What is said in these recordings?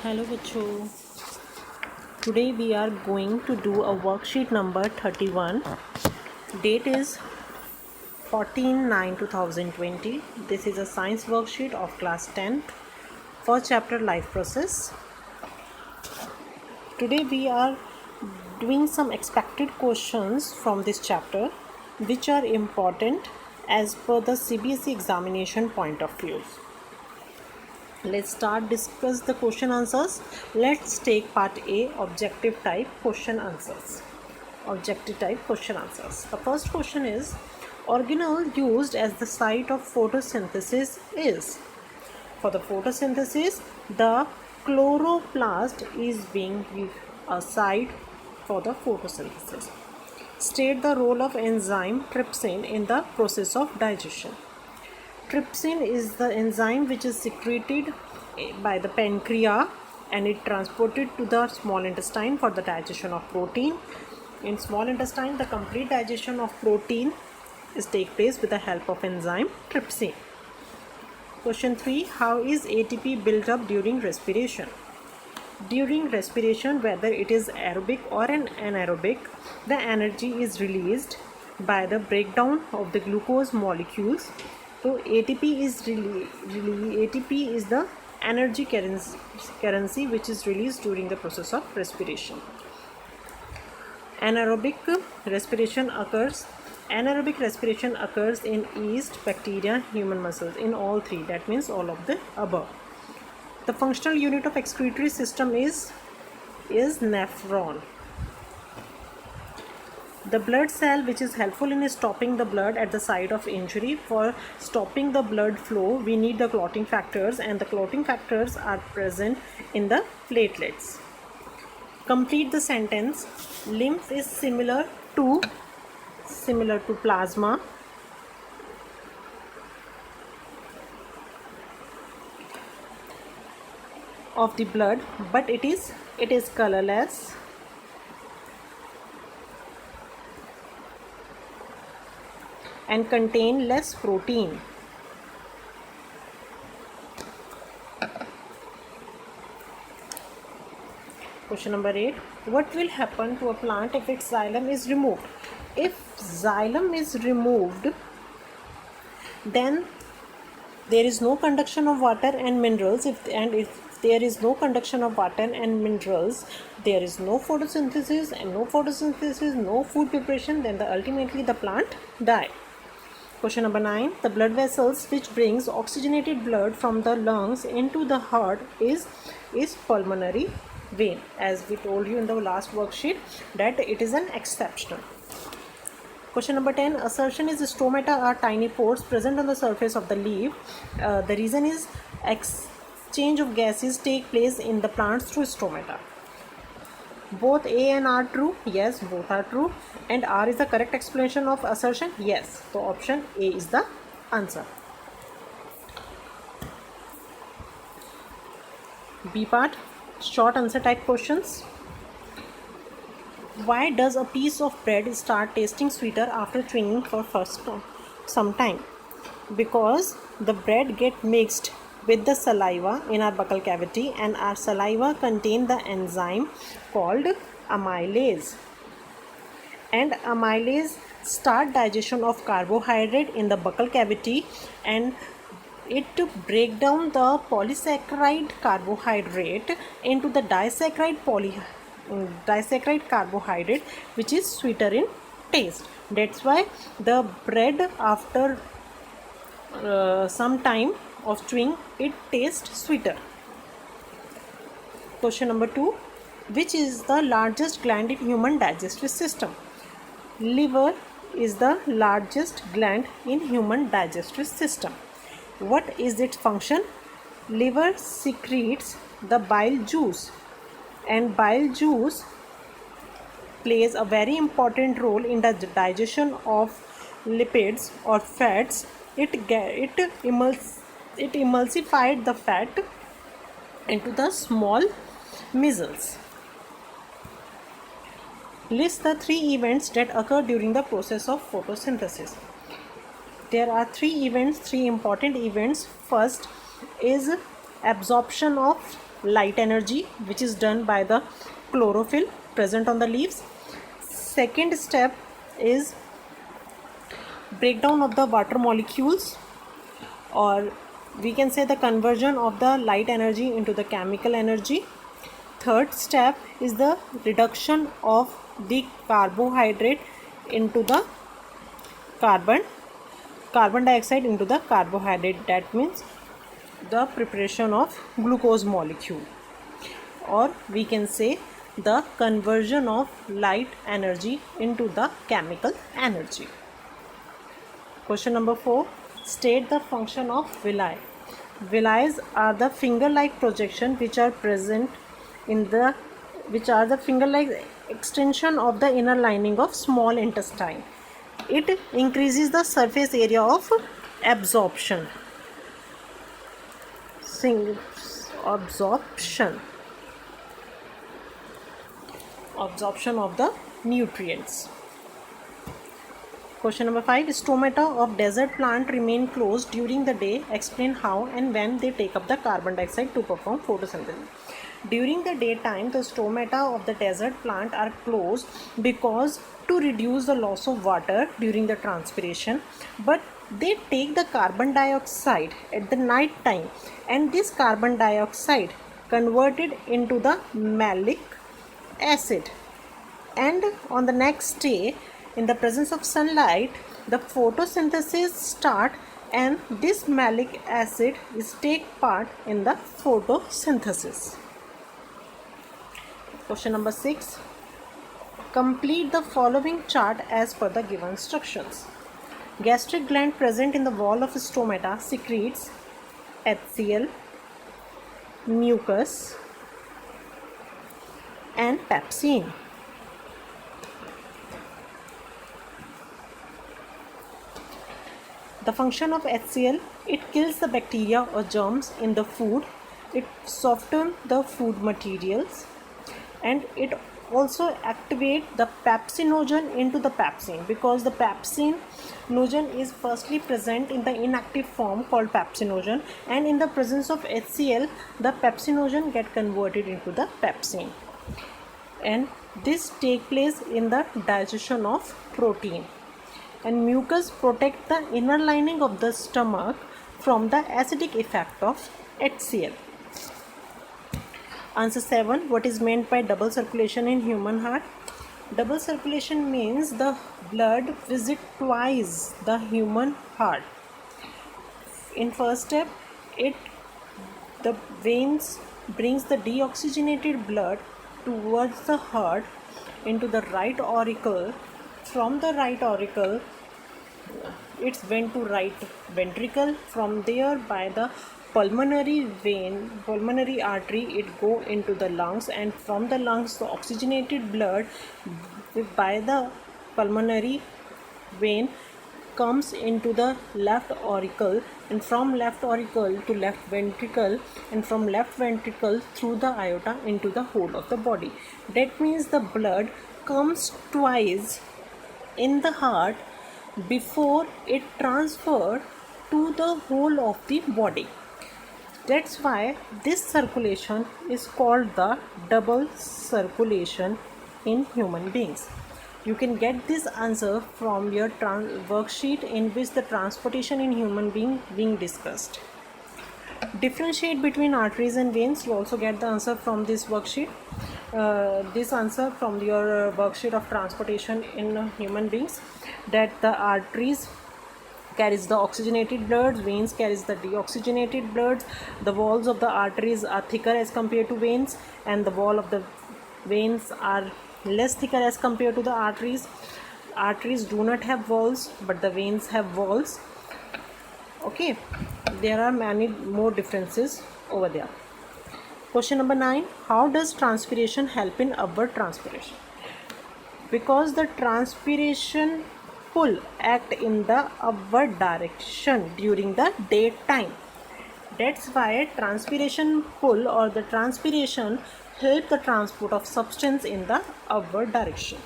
Hello बच्चों। Today we are going to do a worksheet number 31. Date is 14/9/2020. This is a science worksheet of class 10 for chapter life process. Today we are doing some expected questions from this chapter which are important as per the CBSE examination point of view. Let's start discuss the question answers. Let's take part A, objective type question answers. Objective type question answers. The first question is, organelle used as the site of photosynthesis is. For the photosynthesis, the chloroplast is being a site for the photosynthesis. State the role of enzyme trypsin in the process of digestion. Trypsin is the enzyme which is secreted by the pancreas and it transported to the small intestine for the digestion of protein. In small intestine, the complete digestion of protein is take place with the help of enzyme trypsin. Question 3. How is ATP built up during respiration? During respiration, whether it is aerobic or an anaerobic, the energy is released by the breakdown of the glucose molecules. So ATP is the energy currency which is released during the process of respiration. Anaerobic respiration occurs in yeast, bacteria, human muscles, in all three. That means all of the above. The functional unit of excretory system is nephron. The blood cell which is helpful in stopping the blood at the site of injury. For stopping the blood flow, we need the clotting factors, and the clotting factors are present in the platelets. Complete the sentence. Lymph is similar to plasma. Of the blood, but it is colorless. And contain less protein. Question number 8. What will happen to a plant if its xylem is removed? If xylem is removed, then there is no conduction of water and minerals. If there is no conduction of water and minerals, there is no photosynthesis, and no food preparation, then ultimately the plant die. Question number 9. The blood vessels which brings oxygenated blood from the lungs into the heart is pulmonary vein. As we told you in the last worksheet that it is an exception. Question number 10. Assertion is stomata are tiny pores present on the surface of the leaf. The reason is exchange of gases take place in the plants through stomata. Both A and R true? Yes, both are true. And R is the correct explanation of assertion? Yes. So option A is the answer. B part, short answer type questions. Why does a piece of bread start tasting sweeter after chewing for some time? Because the bread get mixed with the saliva in our buccal cavity, and our saliva contain the enzyme called amylase, and amylase start digestion of carbohydrate in the buccal cavity, and it break down the polysaccharide carbohydrate into the disaccharide carbohydrate which is sweeter in taste. That's why the bread after some time of chewing, it tastes sweeter. Question number 2. Which is the largest gland in human digestive system? Liver is the largest gland in human digestive system. What is its function? Liver secretes the bile juice, and bile juice plays a very important role in the digestion of lipids or fats. It emulsified the fat into the small micelles. List the 3 events that occur during the process of photosynthesis. There are 3 important events. First is absorption of light energy, which is done by the chlorophyll present on the leaves. Second step is breakdown of the water molecules, or we can say the conversion of the light energy into the chemical energy. Third step is the reduction of the carbohydrate into the carbon dioxide into the carbohydrate. That means the preparation of glucose molecule, or we can say the conversion of light energy into the chemical energy. Question number 4. State the function of villi. Villi are the finger-like projection which are present in the finger-like extension of the inner lining of small intestine. It increases the surface area of absorption. Absorption of the nutrients. Question number 5. Stomata of desert plant remain closed during the day. Explain how and when they take up the carbon dioxide to perform photosynthesis. During the daytime, the stomata of the desert plant are closed because to reduce the loss of water during the transpiration, but they take the carbon dioxide at the night time, and this carbon dioxide converted into the malic acid, and on the next day, in the presence of sunlight, the photosynthesis start, and this malic acid is take part in the photosynthesis. Question number 6. Complete the following chart as per the given instructions. Gastric gland present in the wall of stomata secretes HCl, mucus and pepsin. The function of HCl, it kills the bacteria or germs in the food, it softens the food materials, and it also activates the pepsinogen into the pepsin, because the pepsinogen is firstly present in the inactive form called pepsinogen, and in the presence of HCl the pepsinogen get converted into the pepsin, and this take place in the digestion of protein. And mucus protect the inner lining of the stomach from the acidic effect of HCl. Answer 7. What is meant by double circulation in human heart? Double circulation means the blood visit twice the human heart. In first step, the veins brings the deoxygenated blood towards the heart into the right auricle. From the right auricle, it's went to right ventricle. From there, by the pulmonary artery, it go into the lungs, and from the lungs, the oxygenated blood by the pulmonary vein comes into the left auricle, and from left auricle to left ventricle, and from left ventricle through the aorta into the whole of the body. That means the blood comes twice in the heart before it transferred to the whole of the body. That's why this circulation is called the double circulation in human beings. You can get this answer from your worksheet in which the transportation in human being discussed. Differentiate between arteries and veins. You also get the answer from this worksheet. This answer from your worksheet of transportation in human beings, that the arteries carries the oxygenated blood, veins carries the deoxygenated blood. The walls of the arteries are thicker as compared to veins, and the wall of the veins are less thicker as compared to the arteries. Arteries do not have walls, but the veins have walls. Okay, there are many more differences over there. Question number 9. How does transpiration help in upward transpiration? Because the transpiration pull act in the upward direction during the daytime. That's why transpiration pull or the transpiration help the transport of substance in the upward direction.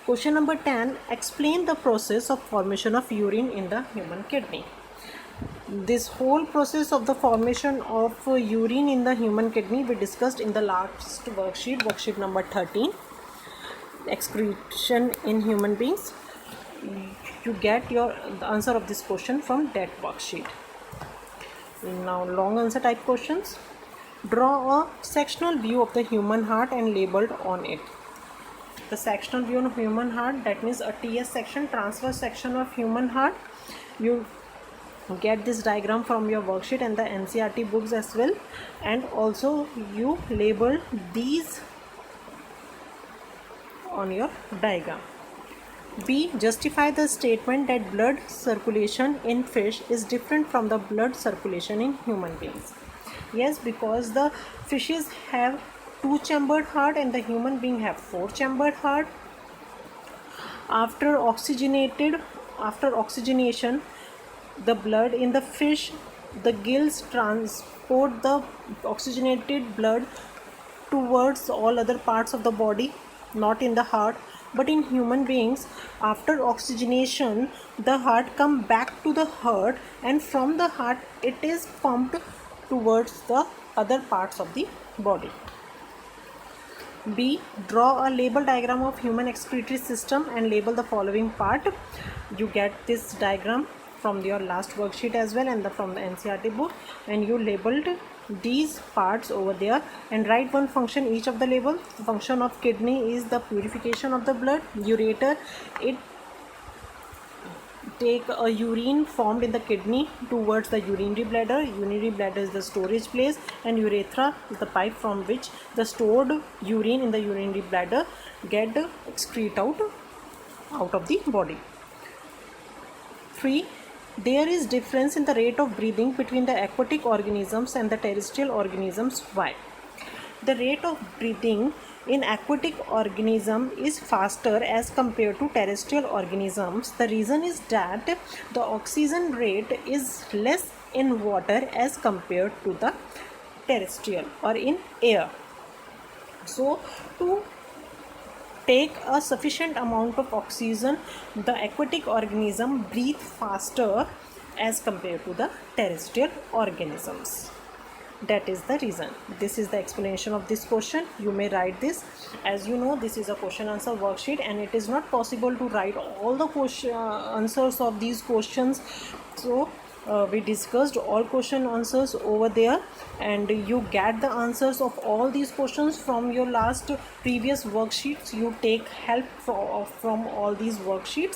Question number 10. Explain the process of formation of urine in the human kidney. This whole process of the formation of urine in the human kidney we discussed in the last worksheet number 13, excretion in human beings. You get the answer of this question from that worksheet. Now long answer type questions. Draw a sectional view of the human heart and labeled on it. The sectional view of human heart, that means a TS section, transverse section of human heart. You get this diagram from your worksheet and the NCERT books as well, and also you label these on your diagram. B. Justify the statement that blood circulation in fish is different from the blood circulation in human beings. Yes, because the fishes have 2-chambered heart and the human being have 4-chambered heart. After oxygenation, the blood in the fish, the gills transport the oxygenated blood towards all other parts of the body, not in the heart. But in human beings, after oxygenation, the heart come back to the heart, and from the heart it is pumped towards the other parts of the body. B. Draw a label diagram of human excretory system and label the following part. You get this diagram from your last worksheet as well and from the NCERT book, and you labeled these parts over there and write one function each of the label. The function of kidney is the purification of the blood. Ureter, it take a urine formed in the kidney towards the urinary bladder. Urinary bladder is the storage place, and urethra is the pipe from which the stored urine in the urinary bladder get excrete out of the body. 3. There is difference in the rate of breathing between the aquatic organisms and the terrestrial organisms. Why? The rate of breathing in aquatic organism is faster as compared to terrestrial organisms. The reason is that the oxygen rate is less in water as compared to the terrestrial or in air. So to take a sufficient amount of oxygen, the aquatic organism breathe faster as compared to the terrestrial organisms. That is the reason. This is the explanation of this question. You may write this. As you know, this is a question answer worksheet and it is not possible to write all the answers of these questions. So we discussed all question answers over there, and you get the answers of all these questions from your previous worksheets. You take help from all these worksheets.